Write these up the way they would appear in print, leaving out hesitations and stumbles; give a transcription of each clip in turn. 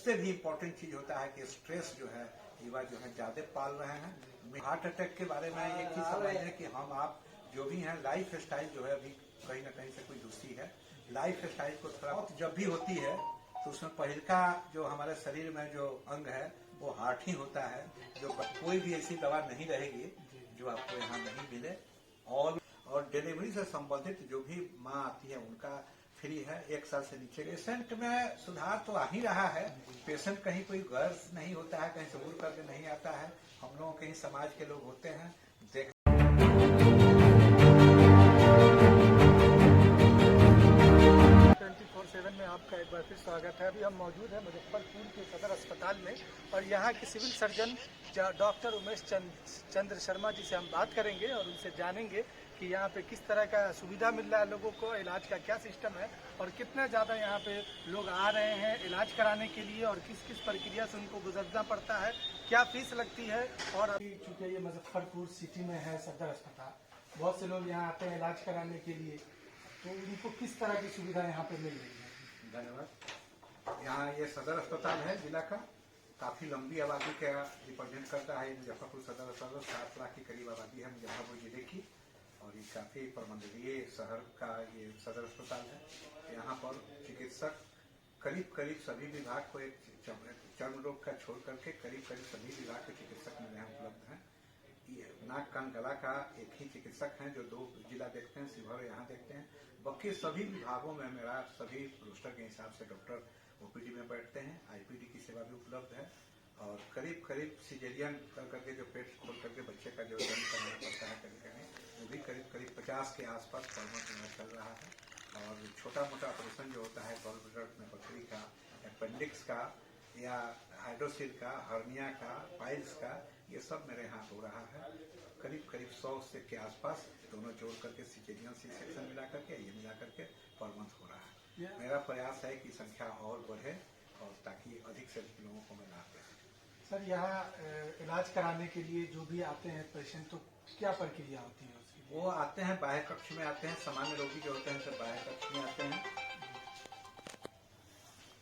उससे भी इम्पोर्टेंट चीज होता है कि स्ट्रेस जो है युवा जो है ज्यादा पाल रहे हैं। हार्ट अटैक के बारे में एक चीज समझिए कि हम आप जो भी हैं लाइफ स्टाइल जो है अभी कहीं ना कहीं से कोई दूसरी है। लाइफ स्टाइल को थोड़ा जब भी होती है तो उसमें पहल का जो हमारे शरीर में जो अंग है वो हार्ट ही होता है। जो कोई भी ऐसी दवा नहीं रहेगी जो आपको यहाँ नहीं मिले। और डिलीवरी से संबंधित जो भी माँ आती है उनका फ्री है 1 साल से नीचे। पेशेंट में सुधार तो आ ही रहा है। पेशेंट कहीं कोई गर्व नहीं होता है, कहीं से उड़ करके नहीं आता है। हम लोग कहीं समाज के लोग होते हैं देख 24/7 में आपका एक बार फिर स्वागत है। अभी हम मौजूद हैं मुजफ्फरपुर के सदर अस्पताल में और यहाँ के civil surgeon doctor Umesh Chandra Sharma ji से हम बात करेंगे और उनसे जानेंगे कि यहाँ पे किस तरह का सुविधा मिल रहा है लोगों को, इलाज का क्या सिस्टम है और कितना ज़्यादा यहाँ पे लोग आ रहे हैं इलाज कराने के लिए और किस किस प्रक्रिया से उनको गुजरना पड़ता है, क्या फीस लगती है। और अभी चूँकि ये मुजफ्फरपुर सिटी में है सदर अस्पताल, बहुत से लोग यहाँ आते हैं इलाज कराने के लिए, तो उनको किस तरह की सुविधा यहाँ पे मिल रही है? धन्यवाद। यहाँ ये सदर अस्पताल है जिला का, काफी लंबी आबादी का रिप्रेजेंट करता है। मुजफ्फरपुर सदर अस्पताल 7 लाख के करीब आबादी है मुजफ्फरपुर जिले की और ये काफी प्रमंडलीय शहर का ये सदर अस्पताल है। यहाँ पर चिकित्सक करीब करीब सभी विभाग को, एक चर्म रोग का छोड़ करके करीब करीब सभी विभाग के चिकित्सक मेरे यहाँ उपलब्ध हैं। नाक कान गला का एक ही चिकित्सक हैं जो 2 जिला देखते हैं, शिवहर यहाँ देखते हैं। बाकी सभी विभागों में मेरा सभी रोस्टर के हिसाब से डॉक्टर ओपीडी में बैठते हैं। आईपीडी की सेवा भी उपलब्ध है और करीब करीब सिजेरियन कर करके जो पेट खोल करके बच्चे का जो जन्म करना पड़ता है कभी कभी, वो भी करीब करीब 50 के आसपास परमत चल रहा है। और छोटा मोटा ऑपरेशन जो होता है गॉल ब्लैडर में पथरी का, अपेंडिक्स का या हाइड्रोसिल का, हर्निया का, पाइल्स का, ये सब मेरे यहाँ हो रहा है। करीब करीब 100 से के आसपास दोनों जोड़ करके सिजेरियन सी सेक्शन मिला करके ये मिला करके पर मंथ हो रहा है। मेरा प्रयास है कि संख्या और बढ़े और ताकि अधिक से अधिक लोगों को मैं लाभ दे सकूं। सर यहाँ इलाज कराने के लिए जो भी आते हैं पेशेंट, तो क्या प्रक्रिया होती है उसकी? वो आते हैं बाह्य कक्ष में आते हैं, सामान्य रोगी जो होते हैं सब बाह्य कक्ष में आते हैं।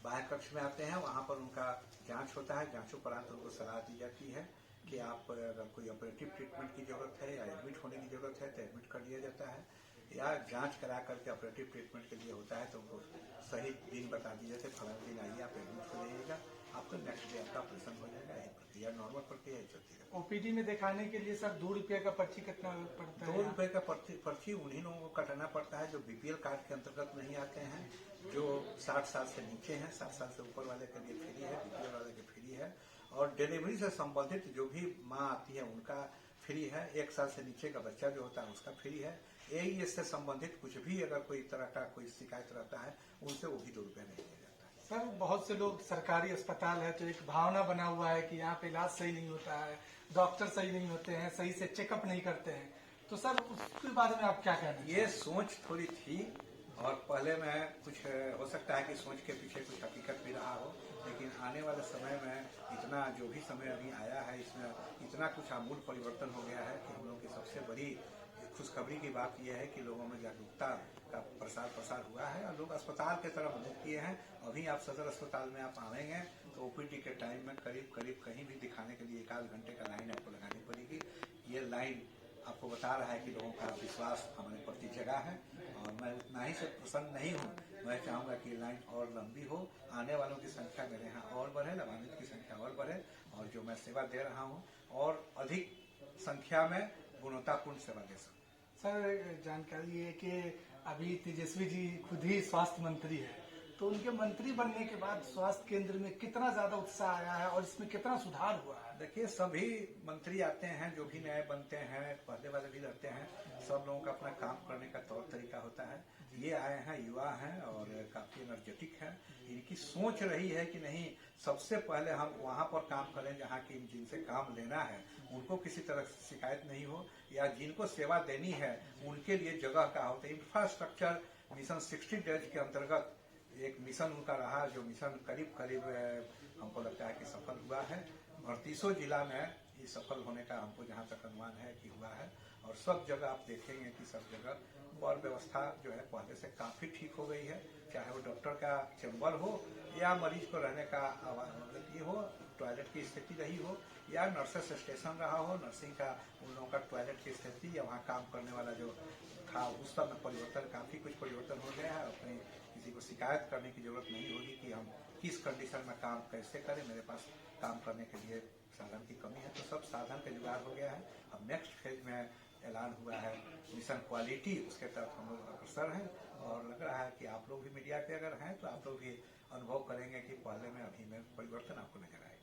बाह्य कक्ष में आते हैं, वहाँ पर उनका जांच होता है। जांच उपरांत उनको सलाह दी जाती है कि आप अगर कोई ऑपरेटिव ट्रीटमेंट की जरूरत है या एडमिट होने की जरूरत है तो एडमिट कर लिया जाता है, या जांच करा करके ऑपरेटिव ट्रीटमेंट के लिए होता है तो उनको सही दिन बता दिए जाते हैं, फलाना दिन आइए आप एडमिट हो जाइएगा, आपका नेक्स्ट डे आपका ऑपरेशन हो जाएगा। यही प्रक्रिया नॉर्मल प्रक्रिया ही चलती है। ओपीडी में दिखाने के लिए सर 2 रुपये का पर्ची कितना पड़ता है? 2 रुपये का पर्ची उन्हीं लोगों को कटाना पड़ता है जो बीपीएल कार्ड के अंतर्गत नहीं आते हैं, जो 60 साल से नीचे हैं। 60 साल से ऊपर वाले के लिए फ्री है, बीपीएल वाले के फ्री है। और डिलीवरी से संबंधित जो भी माँ आती है उनका फ्री है। 1 साल से नीचे का बच्चा जो होता है उसका फ्री है। एईएस से संबंधित कुछ भी अगर कोई तरह का कोई शिकायत रहता है उनसे वो भी 2 रुपये नहीं लिया जाता है। सर बहुत से लोग, सरकारी अस्पताल है तो एक भावना बना हुआ है कि यहाँ पे इलाज सही नहीं होता है, डॉक्टर सही नहीं होते हैं, सही से चेकअप नहीं करते हैं, तो सर उसके बारे में आप क्या कहना है? ये सोच थोड़ी थी और पहले में कुछ हो सकता है कि सोच के पीछे कुछ हकीकत भी रहा हो, लेकिन आने वाले समय में इतना जो भी समय अभी आया है इसमें इतना कुछ आमूल परिवर्तन हो गया है कि हम लोग की सबसे बड़ी खुशखबरी की बात यह है कि लोगों में जागरूकता का प्रसार हुआ है और लोग अस्पताल के तरफ मुख किए हैं। अभी आप सदर अस्पताल में आप आएंगे तो ओपीडी के टाइम में करीब करीब कहीं भी दिखाने के लिए 1 घंटे का लाइन आपको लगानी पड़ेगी। ये लाइन आपको बता रहा है कि लोगों का विश्वास हमारे प्रति जगह है और मैं उतना ही से प्रसन्न नहीं हूँ। मैं चाहूँगा कि लाइन और लंबी हो, आने वालों की संख्या मेरे यहाँ और बढ़े, लाभान्वित की संख्या और बढ़े और जो मैं सेवा दे रहा हूँ और अधिक संख्या में गुणवत्तापूर्ण सेवा दे सकूँ। सर जानकारी है कि अभी तेजस्वी जी खुद ही स्वास्थ्य मंत्री है, तो उनके मंत्री बनने के बाद स्वास्थ्य केंद्र में कितना ज्यादा उत्साह आया है और इसमें कितना सुधार हुआ है? देखिए सभी मंत्री आते हैं, जो भी नए बनते हैं, पहले वाले भी रहते हैं, सब लोगों का अपना काम करने का तौर तरीका होता है। ये आए हैं, युवा हैं और काफी एनर्जेटिक हैं। इनकी सोच रही है कि नहीं सबसे पहले हम वहां पर काम करें जहां की जिनसे काम लेना है उनको किसी तरह से शिकायत नहीं हो, या जिनको सेवा देनी है उनके लिए जगह का होता है। इंफ्रास्ट्रक्चर मिशन 60 डेज के अंतर्गत एक मिशन उनका रहा, जो मिशन करीब करीब हमको लगता है कि सफल हुआ है। 38 जिला में ये सफल होने का हमको जहाँ तक अनुमान है कि हुआ है और सब जगह आप देखेंगे कि सब जगह और व्यवस्था जो है पहले से काफ़ी ठीक हो गई है, चाहे वो डॉक्टर का चैम्बर हो या मरीज को रहने का ये हो, टॉयलेट की स्थिति रही हो, या नर्सेस स्टेशन रहा हो, नर्सिंग का उन लोगों का टॉयलेट की स्थिति या वहाँ काम करने वाला जो था उस सब में परिवर्तन, काफ़ी कुछ परिवर्तन हो गया है। अपने किसी को शिकायत करने की जरूरत नहीं होगी कि हम किस कंडीशन में काम कैसे करें, मेरे पास काम करने के लिए साधन की कमी है, तो सब साधन का जुगाड़ हो गया है। अब नेक्स्ट फेज में ऐलान हुआ है मिशन क्वालिटी, उसके तरफ हम लोग अग्रसर हैं और लग रहा है कि आप लोग भी मीडिया पे अगर हैं तो आप लोग भी अनुभव करेंगे कि पहले में अभी में परिवर्तन आपको नजर आएगा।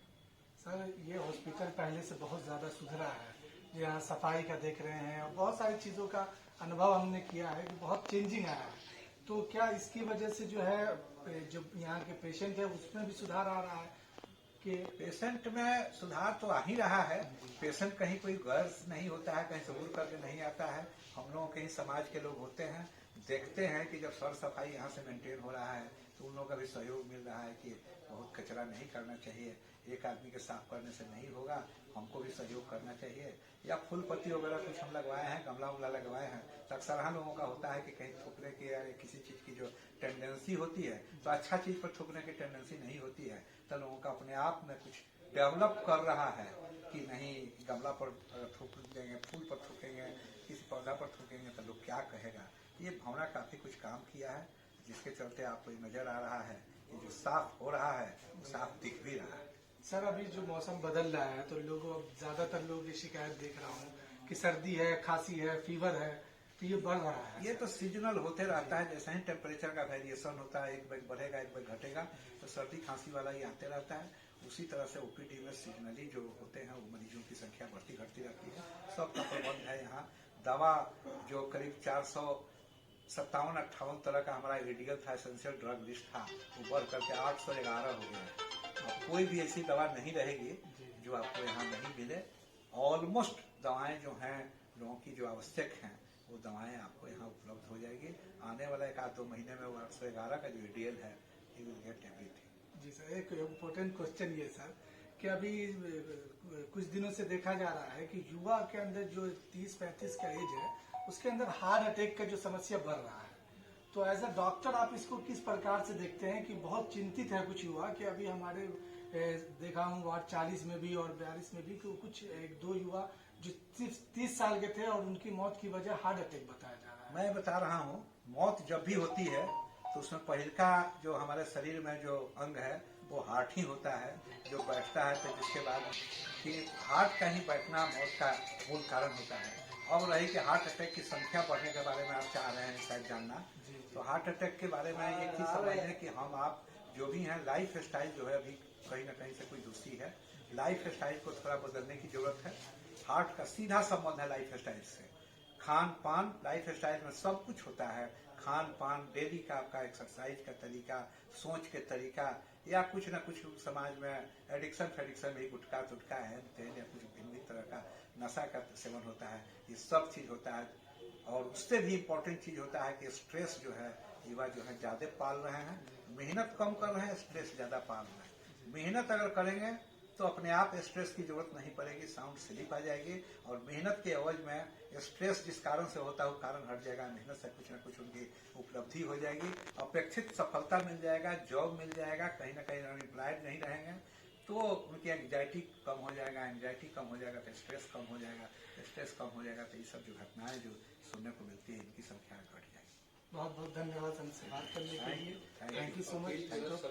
सर, ये हॉस्पिटल पहले से बहुत ज़्यादा सुधरा है, यहाँ सफाई का देख रहे हैं और बहुत सारी चीज़ों का अनुभव हमने किया है कि बहुत चेंजिंग आया है। तो क्या इसकी वजह से जो है जो यहाँ के पेशेंट है उसमें भी सुधार आ रहा है? कि पेशेंट में सुधार तो आ ही रहा है। पेशेंट कहीं कोई गर्ज नहीं होता है, कहीं सबूर करके नहीं आता है। हम लोग कहीं समाज के लोग होते हैं, देखते हैं कि जब सर सफाई यहाँ से मेंटेन हो रहा है तो उन लोगों का भी सहयोग मिल रहा है कि बहुत कचरा नहीं करना चाहिए, एक आदमी के साफ करने से नहीं होगा, हमको भी सहयोग करना चाहिए। या फूल पत्ती वगैरह कुछ हम लगवाए हैं, गमला उमला लगवाए हैं, तो अक्सर लोगों का होता है कि कहीं थूकने की या किसी चीज की जो टेंडेंसी होती है तो अच्छा चीज पर थूकने की टेंडेंसी नहीं होती है, तो लोगों का अपने आप में कुछ डेवलप कर रहा है कि नहीं गमला पर थूक देंगे, फूल पर थूकेंगे, किसी पौधा पर थूकेंगे तो लोग क्या कहेगा। ये भावना काफी कुछ काम किया है, जिसके चलते आपको ये नजर आ रहा है कि जो साफ हो रहा है साफ दिख भी रहा है। सर, अभी जो मौसम बदल रहा है तो लोगों ज्यादातर लोग ये शिकायत देख रहा हूँ कि सर्दी है, खांसी है, फीवर है, तो ये बढ़ रहा है। ये तो सीजनल होते रहता है, जैसे ही टेम्परेचर का वेरिएशन होता है, एक बार बढ़ेगा एक बार घटेगा, तो सर्दी खांसी वाला ही आते रहता है। उसी तरह से ओपीडी में सीजनली जो होते हैं वो मरीजों की संख्या बढ़ती घटती रहती है। सबका प्रबंध है यहाँ। दवा जो करीब 457-58 तरह का हमारा एडीएल था, एसेंशियल ड्रग लिस्ट था, वो बढ़ करके 811 हो गया। अब कोई भी ऐसी दवा नहीं रहेगी जो आपको यहाँ नहीं मिले। ऑलमोस्ट दवाएं जो हैं लोगों की जो आवश्यक हैं वो दवाएं आपको यहाँ उपलब्ध हो जाएगी। आने वाला 1-2 महीने में वो 811 का जो एडीएल है ही विल गेट एवरीथिंग। जी सर, एक इम्पोर्टेंट क्वेश्चन ये सर कि अभी कुछ दिनों से देखा जा रहा है कि युवा के अंदर जो 30-35 का एज है उसके अंदर हार्ट अटैक का जो समस्या बढ़ रहा है, तो एज अ डॉक्टर आप इसको किस प्रकार से देखते हैं कि बहुत चिंतित है कुछ युवा कि अभी हमारे देखा हूँ वार्ड 40 में भी और 42 में भी कुछ 1-2 युवा जो सिर्फ 30 साल के थे और उनकी मौत की वजह हार्ट अटैक बताया जा रहा है। मैं बता रहा हूँ, मौत जब भी होती है तो उसमें पहलका जो हमारे शरीर में जो अंग है वो हार्ट ही होता है जो बैठता है, तो जिसके बाद कि हार्ट का ही बैठना मौत का मूल कारण होता है। अब रही कि हार्ट अटैक की संख्या बढ़ने के बारे में आप चाह रहे हैं शायद जानना, तो हार्ट अटैक के बारे में एक चीज समझ लें कि हम आप जो भी हैं, लाइफ स्टाइल जो है अभी कहीं ना कहीं से कोई दूसरी है, लाइफ स्टाइल को थोड़ा बदलने की जरूरत है। हार्ट का सीधा संबंध है लाइफ स्टाइल से। खान पान, लाइफ स्टाइल में सब कुछ होता है, खान पान, डेली का आपका एक्सरसाइज का तरीका, सोच के तरीका, या कुछ ना कुछ समाज में एडिक्शन फेडिक्शन भी गुटखा तुटका है या कुछ भिन्न तरह का नशा का सेवन होता है, ये सब चीज होता है। और उससे भी इम्पोर्टेंट चीज होता है कि स्ट्रेस जो है युवा जो है ज्यादा पाल रहे हैं, मेहनत कम कर रहे हैं, स्ट्रेस ज्यादा पाल रहे हैं। मेहनत अगर करेंगे तो अपने आप स्ट्रेस की जरूरत नहीं पड़ेगी, साउंड स्लीप आ जाएगी और मेहनत के एवज में स्ट्रेस जिस कारण से होता है वो कारण हट जाएगा, मेहनत से कुछ न कुछ उनकी उपलब्धि हो जाएगी, अपेक्षित सफलता मिल जाएगा, जॉब मिल जाएगा, कहीं ना कहीं अनएम्प्लॉयड नहीं रहेंगे, तो उनकी एंग्जाइटी कम हो जाएगा, एंग्जाइटी कम हो जाएगा तो स्ट्रेस कम हो जाएगा, स्ट्रेस कम हो जाएगा तो ये सब जो घटनाएं जो सुनने को मिलती है इनकी संख्या घट जाएगी। बहुत बहुत धन्यवाद हमसे बात करने के लिए। Thank you so much.